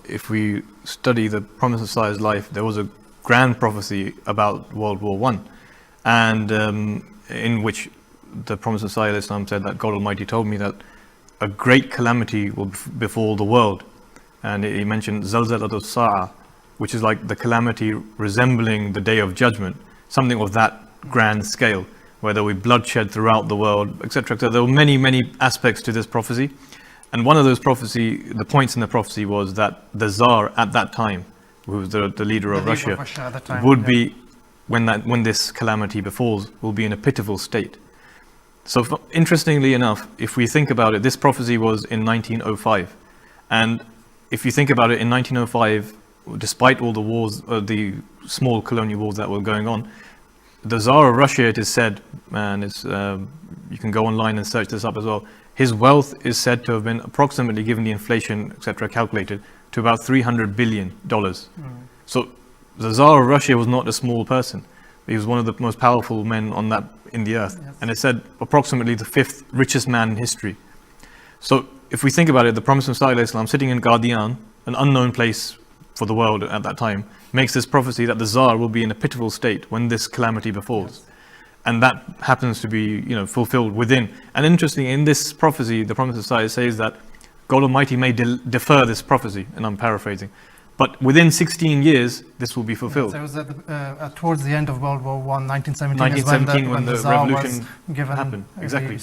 if we study the Promised Messiah's life, there was a grand prophecy about World War I, and in which the Promised Messiah Islam said that God Almighty told me that a great calamity will befall the world. And he mentioned Zalzalatul Tsar, which is like the calamity resembling the Day of Judgment, something of that grand scale, where there will be bloodshed throughout the world, etc. etc. There were many, many aspects to this prophecy. And one of those the points in the prophecy was that the Tsar at that time, who was the leader of Russia, at the time, would be, when this calamity befalls, will be in a pitiful state. So interestingly enough, if we think about it, this prophecy was in 1905. And if you think about it, in 1905, despite all the wars, the small colonial wars that were going on, the Tsar of Russia, it is said, and you can go online and search this up as well, his wealth is said to have been approximately, given the inflation, etc., calculated to about $300 billion. So the Tsar of Russia was not a small person. He was one of the most powerful men in the earth. Yes. And it said approximately the 5th richest man in history. So if we think about it, the Promised Messiah Islam sitting in Qadian, an unknown place for the world at that time, makes this prophecy that the Tsar will be in a pitiful state when this calamity befalls. Yes. And that happens to be, fulfilled within. And interestingly, in this prophecy, the Promised Messiah says that God Almighty may defer this prophecy, and I'm paraphrasing, but within 16 years, this will be fulfilled. Yes, it was towards the end of World War I, 1917, 1917, when the Tsar revolution was given happened. Exactly.